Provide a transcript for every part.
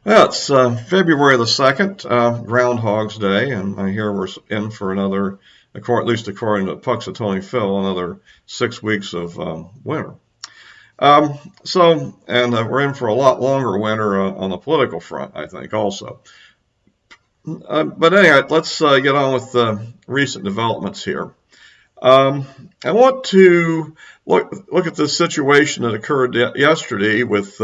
Well, it's February the 2nd, Groundhog's Day, and I hear we're in for another, at least according to Puxatony Phil, another 6 weeks of winter. We're in for a lot longer winter on the political front, I think, also. But anyway, let's get on with the recent developments here. I want to look at this situation that occurred yesterday with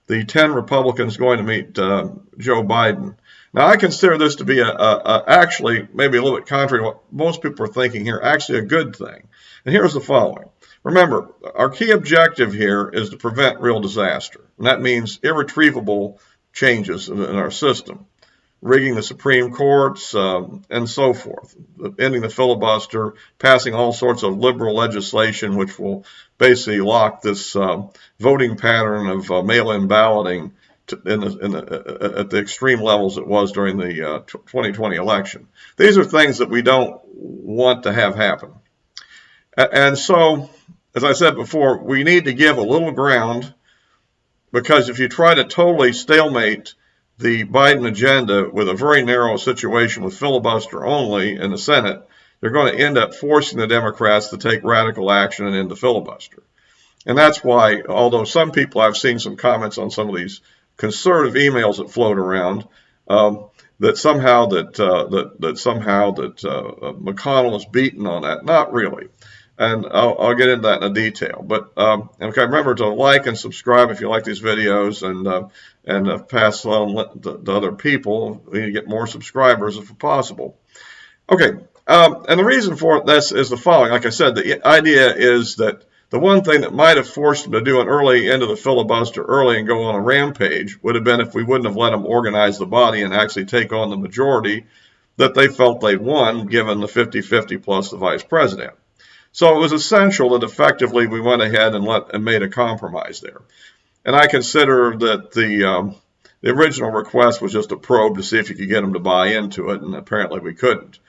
the 10 Republicans going to meet Joe Biden. Now, I consider this to be actually maybe a little bit contrary to what most people are thinking here, actually a good thing. And here's the following. Remember, our key objective here is to prevent real disaster. And that means irretrievable changes in our system, rigging the Supreme Courts, and so forth, ending the filibuster, passing all sorts of liberal legislation which will basically lock this voting pattern of mail-in balloting at the extreme levels it was during the 2020 election. These are things that we don't want to have happen. And so, as I said before, we need to give a little ground, because if you try to totally stalemate the Biden agenda with a very narrow situation with filibuster only in the Senate, they're going to end up forcing the Democrats to take radical action and end the filibuster. And that's why, although some people, I've seen some comments on some of these conservative emails that float around, that somehow McConnell is beaten on that. Not really. And I'll get into that in detail. But okay, remember to like and subscribe if you like these videos, and pass on to other people. We need to get more subscribers if possible. Okay, and the reason for this is the following. Like I said, the idea is that the one thing that might have forced them to do an early end of the filibuster early and go on a rampage would have been if we wouldn't have let them organize the body and actually take on the majority that they felt they'd won, given the 50-50 plus the vice president. So it was essential that effectively we went ahead and made a compromise there. And I consider that the original request was just a probe to see if you could get them to buy into it, and apparently we couldn't.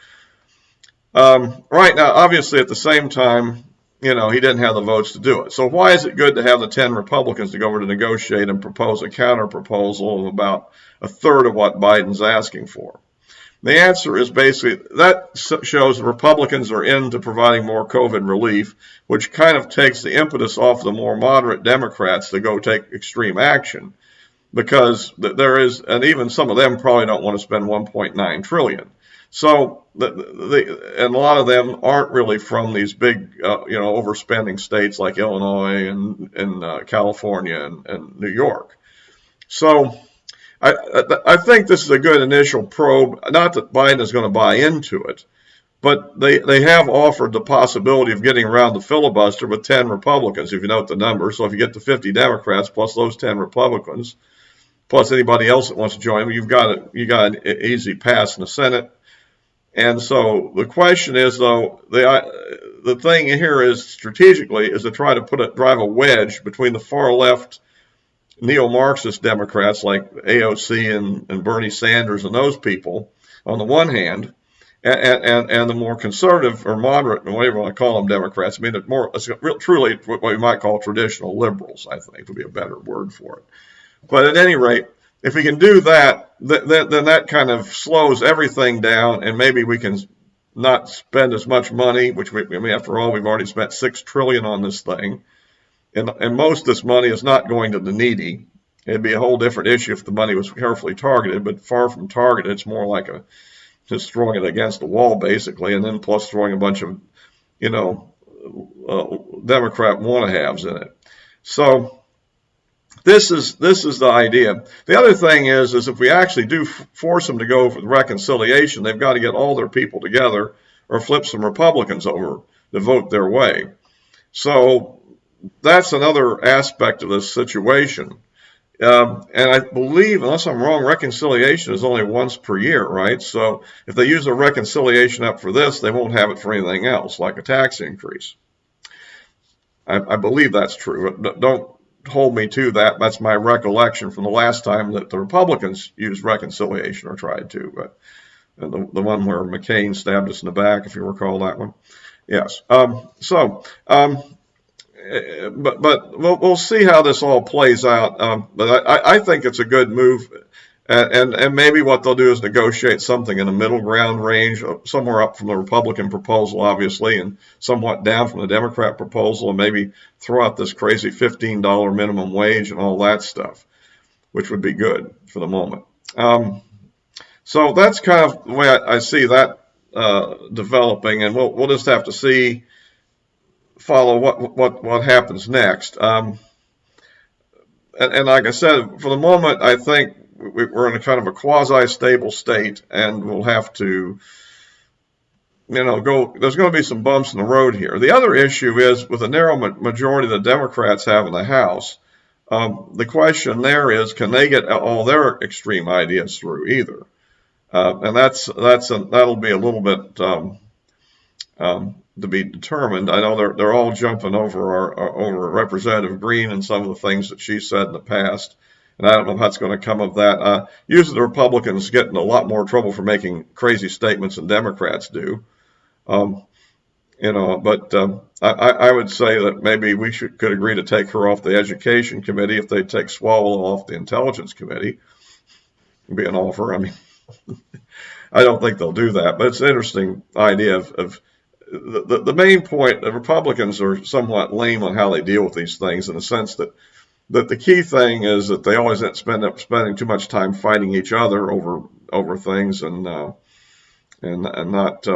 Right now, obviously, at the same time, he didn't have the votes to do it. So why is it good to have the 10 Republicans to go over to negotiate and propose a counter proposal of about a third of what Biden's asking for? The answer is basically that shows the Republicans are into providing more COVID relief, which kind of takes the impetus off the more moderate Democrats to go take extreme action, because there is, and even some of them probably don't want to spend 1.9 trillion. So and a lot of them aren't really from these big, overspending states like Illinois and California and New York. So I think this is a good initial probe. Not that Biden is going to buy into it, but they have offered the possibility of getting around the filibuster with 10 Republicans, if you note the numbers. So if you get to 50 Democrats plus those 10 Republicans, plus anybody else that wants to join them, you got an easy pass in the Senate. And so the question is, though, the thing here is strategically is to try to drive a wedge between the far left neo-Marxist Democrats like AOC and Bernie Sanders and those people on the one hand, and the more conservative or moderate, whatever you want to call them, Democrats. I mean, it's truly what we might call traditional liberals, I think would be a better word for it. But at any rate, if we can do that, then that kind of slows everything down, and maybe we can not spend as much money, after all, we've already spent $6 trillion on this thing. And most of this money is not going to the needy. It'd be a whole different issue if the money was carefully targeted, but far from targeted. It's more like just throwing it against the wall, basically, and then plus throwing a bunch of, Democrat want-to-haves in it. So this is the idea. The other thing is if we actually do force them to go for reconciliation, they've got to get all their people together or flip some Republicans over to vote their way. So that's another aspect of this situation. And I believe, unless I'm wrong, reconciliation is only once per year, right? So if they use a reconciliation up for this, they won't have it for anything else, like a tax increase. I believe that's true. Don't hold me to that. That's my recollection from the last time that the Republicans used reconciliation or tried to. But the one where McCain stabbed us in the back, if you recall that one. Yes. but we'll see how this all plays out. But I think it's a good move. And maybe what they'll do is negotiate something in a middle ground range, somewhere up from the Republican proposal, obviously, and somewhat down from the Democrat proposal, and maybe throw out this crazy $15 minimum wage and all that stuff, which would be good for the moment. So that's kind of the way I see that developing, and we'll just have to follow what happens next. And like I said, for the moment, I think we're in a kind of a quasi-stable state, and we'll have to, go. There's going to be some bumps in the road here. The other issue is with the narrow majority the Democrats have in the House. The question there is, can they get all their extreme ideas through either? And that'll be a little bit to be determined. I know they're all jumping over Representative Green and some of the things that she said in the past, and I don't know what's going to come of that. Usually the Republicans get in a lot more trouble for making crazy statements than Democrats do. But I would say that maybe we could agree to take her off the Education Committee if they take Swalwell off the Intelligence Committee. It'd be an offer. I mean, I don't think they'll do that, but it's an interesting idea of the main point. The Republicans are somewhat lame on how they deal with these things, in the sense that the key thing is that they always end up spending too much time fighting each other over things, and not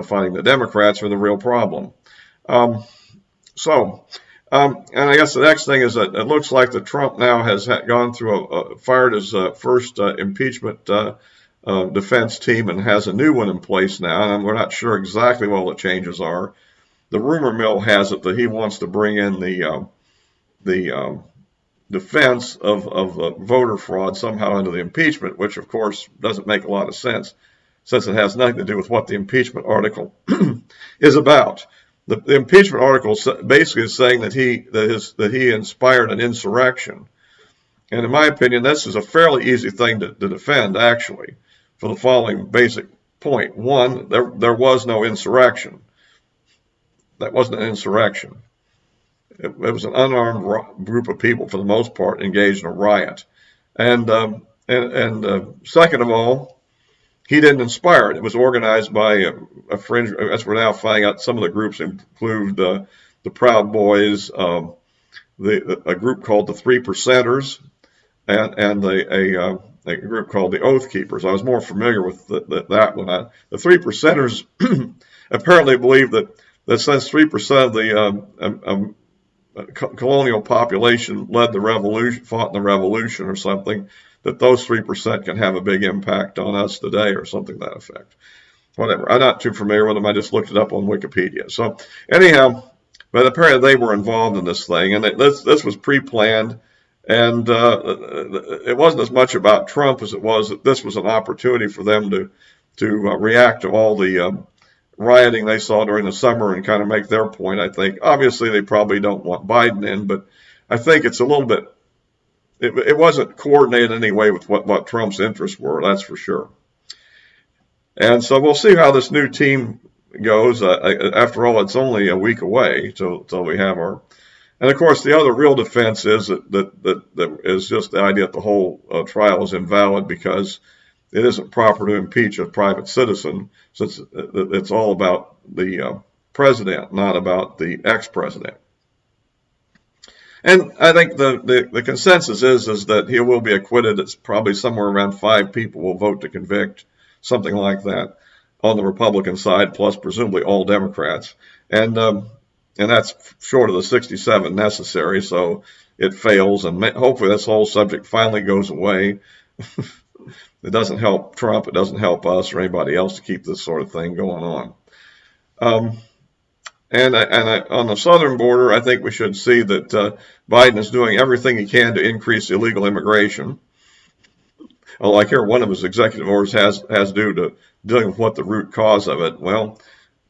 fighting the Democrats are the real problem. And I guess the next thing is that it looks like that Trump now has gone through fired his first impeachment defense team and has a new one in place now, and we're not sure exactly what all the changes are. The rumor mill has it that he wants to bring in the defense of voter fraud somehow into the impeachment, which of course doesn't make a lot of sense, since it has nothing to do with what the impeachment article is about. The impeachment article basically is saying that he inspired an insurrection, and in my opinion, this is a fairly easy thing to defend, actually, for the following basic point. One, there was no insurrection. That wasn't an insurrection. It was an unarmed group of people, for the most part, engaged in a riot. And second of all, he didn't inspire it. It was organized by a fringe. As we're now finding out, some of the groups include the Proud Boys, a group called the Three Percenters, and a group called the Oath Keepers. I was more familiar with that one. The Three Percenters apparently believe that since 3% of the colonial population led the revolution, fought in the revolution or something, that those 3% can have a big impact on us today, or something to that effect. Whatever. I'm not too familiar with them. I just looked it up on Wikipedia. So anyhow, but apparently they were involved in this thing, and this was pre-planned, and it wasn't as much about Trump as it was that this was an opportunity for them to react to all the rioting they saw during the summer and kind of make their point, I think. Obviously, they probably don't want Biden in, but I think it's a little bit, it wasn't coordinated in any way with what Trump's interests were, that's for sure. And so we'll see how this new team goes. After all, it's only a week away till we have our... And, of course, the other real defense is that is just the idea that the whole trial is invalid because it isn't proper to impeach a private citizen, since it's all about the president, not about the ex-president. And I think the consensus is that he will be acquitted. It's probably somewhere around 5 people will vote to convict, something like that, on the Republican side, plus presumably all Democrats. And that's short of the 67 necessary, so it fails. And hopefully this whole subject finally goes away. It doesn't help Trump. It doesn't help us or anybody else to keep this sort of thing going on. And on the southern border, I think we should see that Biden is doing everything he can to increase illegal immigration. Although I hear one of his executive orders has to do to dealing with what the root cause of it. Well,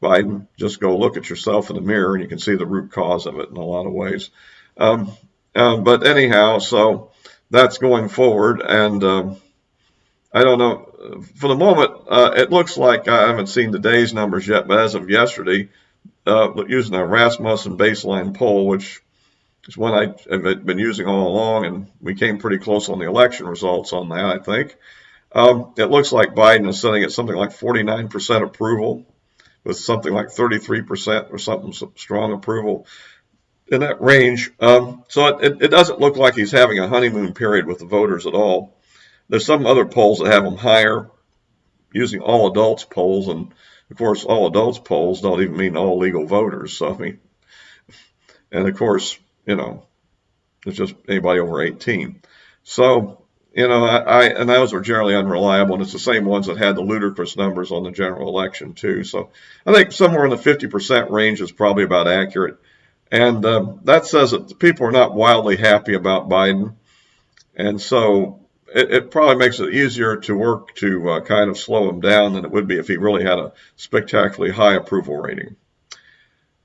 Biden, just go look at yourself in the mirror and you can see the root cause of it in a lot of ways. But anyhow, so that's going forward, and I don't know. For the moment, it looks like I haven't seen today's numbers yet, but as of yesterday, using a Rasmussen baseline poll, which It's one I have been using all along, and we came pretty close on the election results on that, I think. It looks like Biden is sitting at something like 49% approval, with something like 33% or something strong approval in that range. So it doesn't look like he's having a honeymoon period with the voters at all. There's some other polls that have him higher, using all adults polls, and of course, all adults polls don't even mean all legal voters. So I mean, and of course, it's just anybody over 18. So and those are generally unreliable, and it's the same ones that had the ludicrous numbers on the general election too. So I think somewhere in the 50% range is probably about accurate. And that says that people are not wildly happy about Biden. And so it probably makes it easier to work to kind of slow him down than it would be if he really had a spectacularly high approval rating.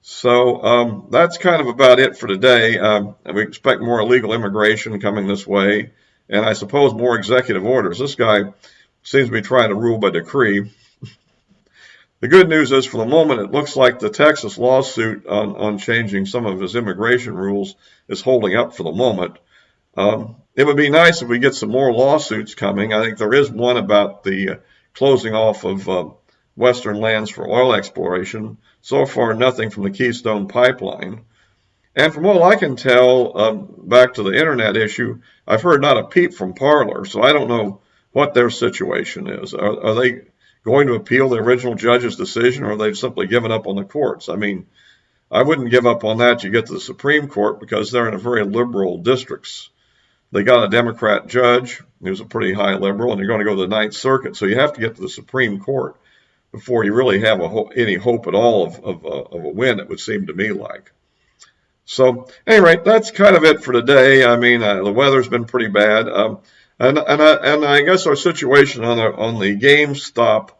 So that's kind of about it for today. And we expect more illegal immigration coming this way, and I suppose more executive orders. This guy seems to be trying to rule by decree. The good news is, for the moment, it looks like the Texas lawsuit on changing some of his immigration rules is holding up for the moment. It would be nice if we get some more lawsuits coming. I think there is one about the closing off of Western lands for oil exploration. So far, nothing from the Keystone Pipeline. And from all I can tell, back to the internet issue, I've heard not a peep from Parler, so I don't know what their situation is. Are they going to appeal the original judge's decision, or are they simply given up on the courts? I mean, I wouldn't give up on that. You get to the Supreme Court because they're in a very liberal districts. They got a Democrat judge who's a pretty high liberal, and you're going to go to the Ninth Circuit. So you have to get to the Supreme Court before you really have any hope at all of a win, it would seem to me like. So, anyway, that's kind of it for today. I mean, the weather's been pretty bad. And I guess our situation on the GameStop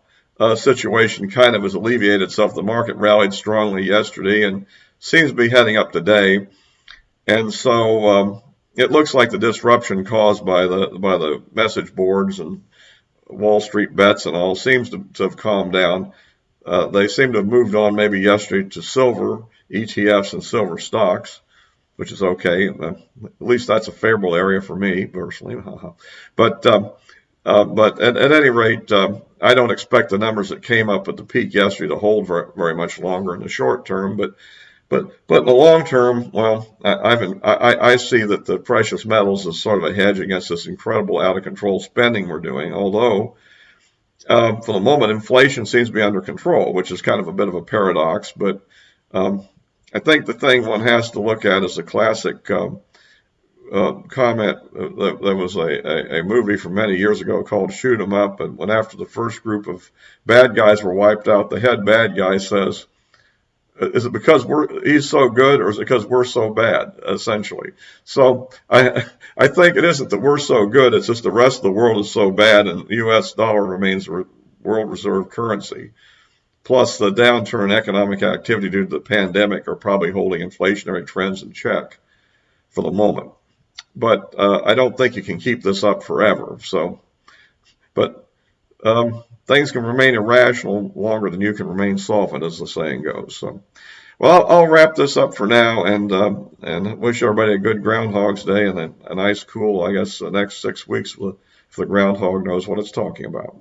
situation kind of has alleviated itself. The market rallied strongly yesterday and seems to be heading up today. And so it looks like the disruption caused by the message boards and Wall Street bets and all seems to have calmed down. They seem to have moved on maybe yesterday to silver ETFs and silver stocks, which is okay. At least that's a favorable area for me personally. But at any rate, I don't expect the numbers that came up at the peak yesterday to hold very much longer in the short term. But in the long term, well, I see that the precious metals is sort of a hedge against this incredible out of control spending we're doing. Although for the moment, inflation seems to be under control, which is kind of a bit of a paradox. But I think the thing one has to look at is the classic comment. There was a movie from many years ago called Shoot 'em Up, and when after the first group of bad guys were wiped out, the head bad guy says, "Is it because he's so good, or is it because we're so bad?" Essentially. So I think it isn't that we're so good; it's just the rest of the world is so bad, and the U.S. dollar remains the world reserve currency. Plus, the downturn in economic activity due to the pandemic are probably holding inflationary trends in check for the moment. But I don't think you can keep this up forever. So, but things can remain irrational longer than you can remain solvent, as the saying goes. So, well, I'll wrap this up for now and wish everybody a good Groundhog's Day and a nice, cool, I guess, the next 6 weeks if the groundhog knows what it's talking about.